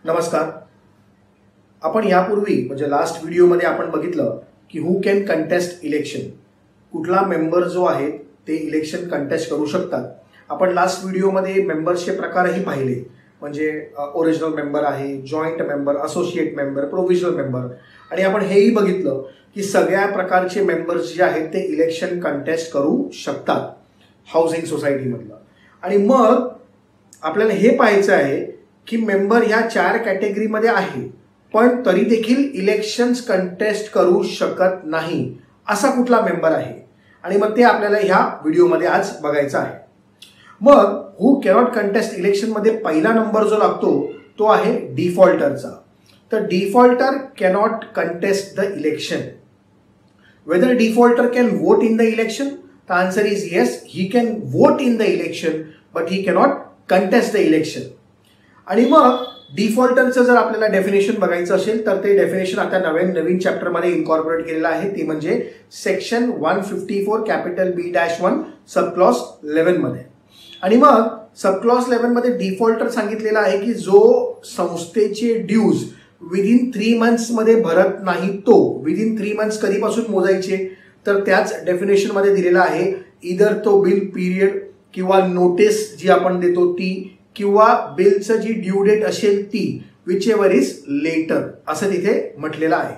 नमस्कार. आपण यापूर्वी म्हणजे लास्ट व्हिडिओमध्ये आपण बघितलं की हू कॅन कंटेस्ट इलेक्शन. कुठला मेंबर जो आहे ते इलेक्शन कंटेस्ट करू शकतात. आपण लास्ट व्हिडिओमध्ये मेंबरचे प्रकारही पाहिले, म्हणजे ओरिजिनल मेंबर आहे, joint member, associate member, provisional member, आणि आपण हेही बघितलं की सगळ्या प्रकारचे मेंबर्स जे आहेत ते इलेक्शन कंटेस्ट करू शकतात हाऊसिंग सोसायटीमधलं. आणि मग आपल्याला हे पाहायचं आहे की मेंबर ह्या 4 कॅटेगरीमध्ये आहे पण तरी देखील इलेक्शन्स कंटेस्ट करू शकत नाही असा कुठला मेंबर आहे, आणि मग ते आपल्याला ह्या व्हिडिओमध्ये आज बघायचं आहे. मग हू कॅनॉट कंटेस्ट इलेक्शनमध्ये पहिला नंबर जो लागतो तो आहे डिफॉल्टरचा. तर defaulter cannot contest the election. Whether defaulter can vote in the election? The answer is yes, he can vote in the election but he cannot contest the election. आणि मग डिफॉल्टरचं जर आपल्याला डेफिनेशन बघायचं असेल तर ते डेफिनेशन आता नवीन चॅप्टरमध्ये इन्कॉर्पोरेट केलेलं आहे, ते म्हणजे section 154 capital B-1 sub clause 11 मध्ये. आणि मग सब क्लॉज 11 मध्ये डिफॉल्टर सांगितलेला आहे की जो संस्थेचे ड्यूज विदिन 3 मंथ्स मध्ये भरत नाही, तो विदिन 3 मंथ्स कधीपासून मोजायचे, तर त्याच डेफिनेशन मध्ये दिलेला आहे. इधर तो बिल पीरियड किंवा नोटीस जी आपण देतो ती, किंवा बिलचं जी ड्यू डेट असेल ती, विच एव्हर इज लेटर असं तिथे म्हटलेलं आहे.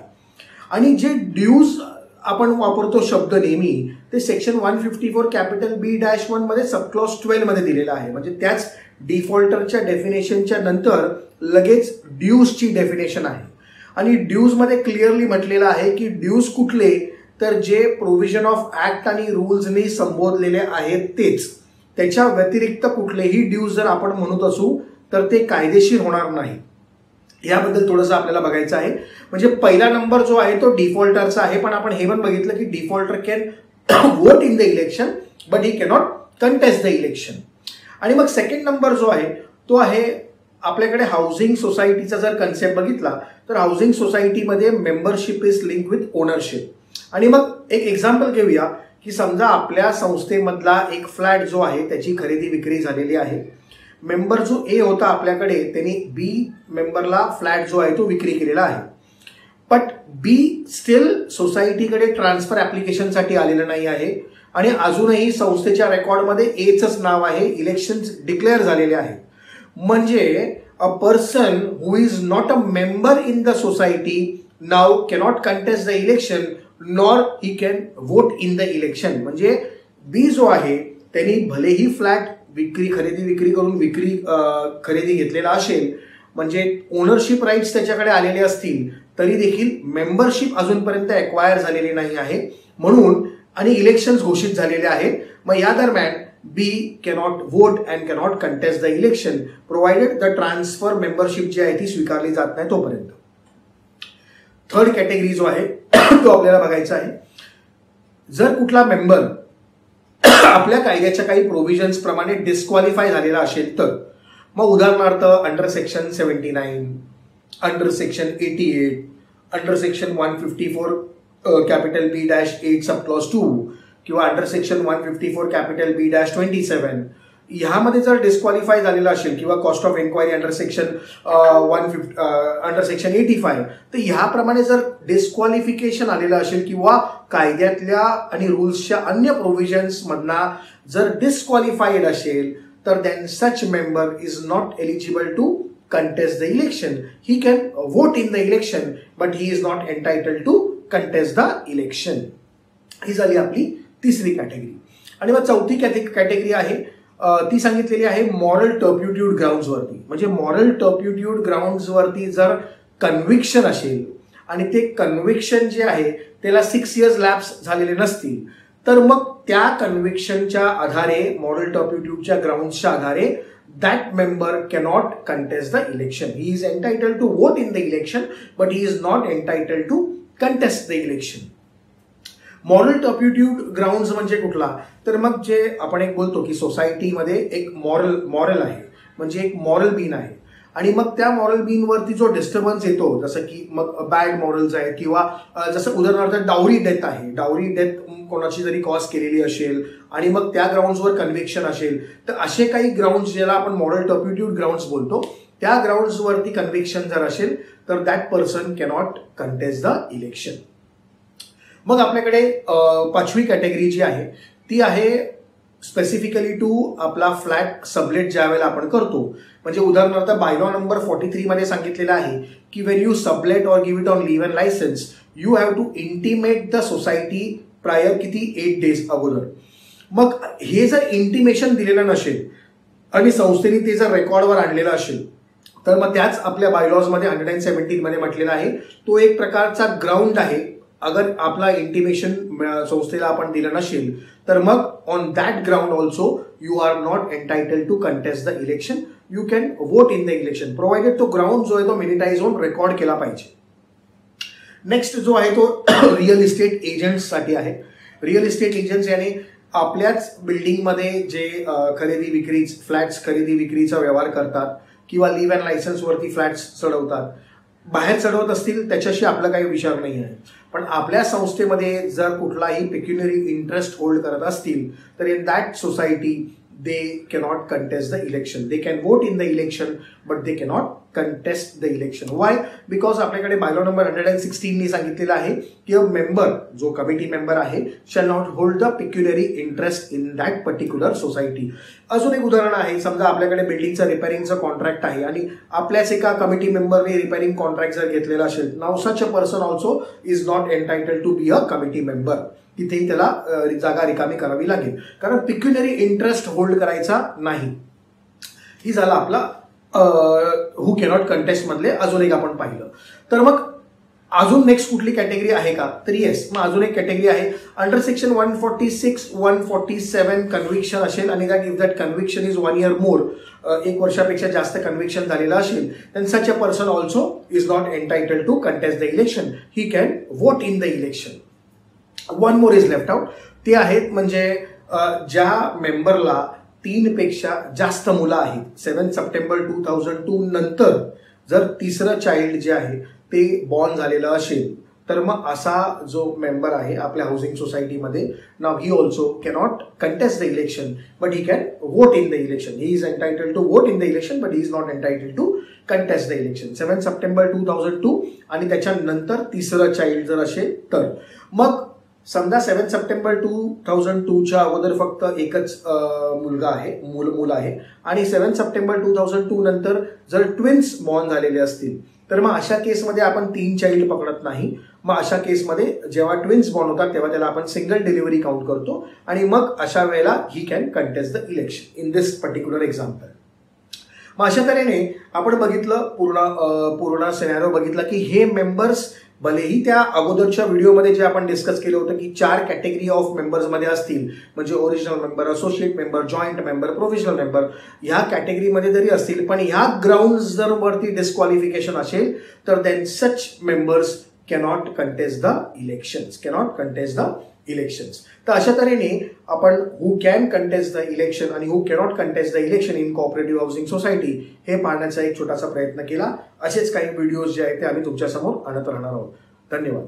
आणि जे ड्यूज आपण वापरतो शब्द नेहमी ते सेक्शन 154 कॅपिटल B-1 मध्ये सब क्लॉज 12 मध्ये दिलेला आहे. म्हणजे त्याच डिफॉल्टरच्या डेफिनेशनच्या नंतर लगेच ड्यूजची डेफिनेशन आहे. आणि ड्यूज मध्ये क्लिअरली म्हटलेलं आहे की ड्यूज कुठले, तर जे प्रोव्हिजन ऑफ ऍक्ट आणि रूल्सनी संबोधलेले आहेत तेच. त्याच्या व्यतिरिक्त कुठलेही ड्यूज जर आपण म्हणत असू तर ते कायदेशीर होणार नाही. याबद्दल थोडंसं आपल्याला बघायचं आहे. म्हणजे पहिला नंबर जो आहे तो डिफॉल्टरचा आहे, पण आपण हे पण बघितलं की defaulter can vote in the election but he cannot contest the election. आणि मग सेकंड नंबर जो आहे तो आहे आपल्याकडे हाऊसिंग सोसायटीचा. जर कन्सेप्ट बघितला तर हाऊसिंग सोसायटीमध्ये membership is link with ownership. आणि मग एक एक्झाम्पल घेऊया की समजा आपल्या संस्थेमधला एक फ्लॅट जो आहे त्याची खरेदी विक्री झालेली आहे. मेंबर जो ए होता आपल्याकडे त्यांनी बी मेंबरला फ्लॅट जो आहे तो विक्री केलेला आहे. बट बी स्टील सोसायटीकडे ट्रान्सफर ऍप्लिकेशनसाठी आलेलं नाही आहे आणि अजूनही संस्थेच्या रेकॉर्डमध्ये एचंच नाव आहे. इलेक्शन्स डिक्लेअर झालेले आहे. म्हणजे a person who is not a member in the society now cannot contest the election nor he can vote in the election. म्हणजे बी जो आहे त्यांनी भलेही फ्लॅट खरेदी विक्री करून खरेदी घेतलेला असेल, म्हणजे ओनरशिप राईट्स त्याच्याकडे आलेले असतील, तरी देखील मेंबरशिप अजूनपर्यंत एक्वायर झालेली नाही आहे म्हणून, आणि इलेक्शन्स घोषित झालेले आहेत. मग या दरम्यान be cannot vote and cannot contest the election provided the transfer membership जी आहे ती स्वीकारली जात नाही तोपर्यंत. थर्ड कॅटेगरी जो आहे तो आपल्याला बघायचा आहे. जर कुठला मेंबर आपल्या कायद्याच्या काही प्रोव्हिजन्स प्रमाणे डिस्क्वालिफाय झालेला असेल तर, मग उदाहरणार्थ under section 79, under section 88, under section 154 capital B-8 sub clause 2 किंवा अंडर सेक्शन 154 कॅपिटल B-27, ह्यामध्ये जर डिस्क्वालिफाय झालेला असेल, किंवा cost of enquiry under section 85, तर ह्याप्रमाणे जर डिस्क्वालिफिकेशन आलेलं असेल किंवा कायद्यातल्या आणि रूल्सच्या अन्य प्रोव्हिजन्स मधना जर डिस्क्वालिफाईड असेल तर then such member is not eligible to contest the election. He can vote in the election but he is not entitled to contest the election. ही झाली आपली तिसरी कॅटेगरी. आणि मग चौथी कॅटेगरी आहे ती सांगितलेली आहे मॉरल टर्प्युट्यूड ग्राउंड्स वरती. म्हणजे मॉरल टर्प्युट्यूड ग्राउंड्स वरती जर कन्व्हिक्शन असेल आणि ते कन्व्हिक्शन जे आहे त्याला 6 इयर्स लॅप्स झालेले नसतील, तर मग त्या कन्व्हिक्शनच्या आधारे, मॉरल टर्प्युट्यूडच्या ग्राउंड्सच्या आधारे, that member cannot contest the election. He is entitled to vote in the election but he is not entitled to contest the election. Moral turpitude grounds म्हणजे कुठला, तर मग जे आपण एक बोलतो की सोसायटीमध्ये एक मॉरल आहे, म्हणजे एक मॉरल बीन आहे, आणि मग त्या मॉरल बीनवरती जो डिस्टर्बन्स येतो, जसं की मग बॅड मॉरल्स आहेत, किंवा जसं उदाहरणार्थ डावरी डेथ आहे, डावरी डेथ कोणाची जरी कॉज केलेली असेल आणि मग त्या ग्राउंड्सवर कन्व्हिक्शन असेल, तर असे काही ग्राउंड्स ज्याला आपण मॉरल टर्प्युट्यूड ग्राउंड्स बोलतो त्या ग्राउंड्सवरती कन्व्हिक्शन जर असेल तर that person cannot contest the election. मग आपल्याकडे पाचवी कॅटेगरी जी आहे ती आहे स्पेसिफिकली टू आपला फ्लॅट सबलेट ज्या वेळेला आपण करतो. म्हणजे उदाहरणार्थ बायलॉ नंबर 43 मध्ये सांगितलेलं आहे की when you sublet or give it on leave and licence you have to intimate the society prior किती 8 days अगोदर. मग हे जर इंटिमेशन दिलेलं नसेल आणि संस्थेने ते जर रेकॉर्डवर आणलेलं असेल तर मग त्याच आपल्या बायलॉजमध्ये 117 मध्ये म्हटलेला आहे तो एक प्रकारचा ग्राउंड आहे. अगर आपला इंटिमेशन संस्थेला आपण दिलं नसेल तर मग on that ground also you are not entitled to contest the election. You can vote in the election provided तो ग्राउंड जो आहे तो मिनिटाइज होऊन रेकॉर्ड केला पाहिजे. नेक्स्ट जो आहे तो रिअल इस्टेट एजंट्ससाठी आहे. रिअल इस्टेट एजंट्स याने आपल्याच बिल्डिंगमध्ये जे खरेदी विक्री फ्लॅट्स खरेदी विक्रीचा व्यवहार करतात किंवा लीव अँड लायसन्सवरती फ्लॅट्स चढवतात. बाहेर चढवत असतील त्याच्याशी आपला काही विचार नाही आहे, पण आपल्या संस्थेमध्ये जर कुठलाही पेक्युनरी इंटरेस्ट होल्ड करत असतील तर in that society they cannot contest the election. They can vote in the election but they cannot contest the election. Why? Because आपल्याकडे बायलॉ नंबर 116 नी सांगितलेलं आहे की मेंबर जो कमिटी मेंबर आहे shall not hold the pecuniary interest in that particular society. अजून एक उदाहरण आहे, समजा आपल्याकडे बिल्डिंगचं रिपेअरिंगचं कॉन्ट्रॅक्ट आहे आणि आपल्याच एका कमिटी मेंबरने रिपेअरिंग कॉन्ट्रॅक्ट जर घेतलेला असेल, now such a person also is not entitled to be a committee member. तिथेही त्याला जागा रिकामी करावी लागेल कारण पिक्युनरी इंटरेस्ट होल्ड करायचा नाही. ही झाला आपला हु कॅनॉट कंटेस्ट मधले अजून एक आपण पाहिलं. तर मग अजून नेक्स्ट कुठली कॅटेगरी आहे का, तर येस, मग अजून एक कॅटेगरी आहे अंडर सेक्शन 146 147 कन्व्हिक्शन असेल आणि that if that conviction is 1 year मोर, 1 वर्षापेक्षा जास्त कन्व्हिक्शन झालेलं असेल then such a person also is not entitled to contest the election. He can vote in the election. One more is left out. ते आहेत म्हणजे ज्या मेंबरला 3 पेक्षा जास्त मुलं आहेत. 7 सप्टेंबर 2002 नंतर जर तिसरं चाइल्ड जे आहे ते बॉर्न झालेलं असेल तर मग असा जो मेंबर आहे आपल्या हाऊसिंग सोसायटीमध्ये नाव he also cannot contest the election but he can vote in the election. He is entitled to vote in the election but he is not entitled to contest the election. 7 September 2002 आणि त्याच्यानंतर तिसरं child जर असेल तर. मग समजा 7 September 2002च्या अगोदर फक्त एकच मुलगा आहे मुलं आहे आणि 7 सप्टेंबर 2002 नंतर जर ट्विन्स बॉर्न झालेले असतील तर मग अशा केसमध्ये आपण 3 चाइल्ड पकडत नाही. मग अशा केसमध्ये जेव्हा ट्विन्स बॉर्न होतात तेव्हा त्याला आपण सिंगल डिलिव्हरी काउंट करतो आणि मग अशा वेळेला he can contest the election in this particular example. मग अशा तऱ्हेने आपण बघितलं पूर्ण सिनॅरिओ बघितला की हे मेंबर्स भलेही त्या अगोदरच्या व्हिडिओमध्ये जे आपण डिस्कस केलं होतं की 4 कॅटेगरी ऑफ मेंबर्समध्ये असतील म्हणजे original member, associate member, joint member, provisional member, ह्या कॅटेगरीमध्ये जरी असतील पण ह्या ग्राउंड्स जर वरती डिस्क्वालिफिकेशन असेल तर then such members cannot contest the elections. तर अशा तऱ्हेने आपण who can contest the election आणि who cannot contest the election in cooperative housing society हे पाहण्याचा एक छोटासा प्रयत्न केला. असेच काही व्हिडिओज जे आहेत ते आम्ही तुमच्यासमोर आणत राहणार आहोत. धन्यवाद.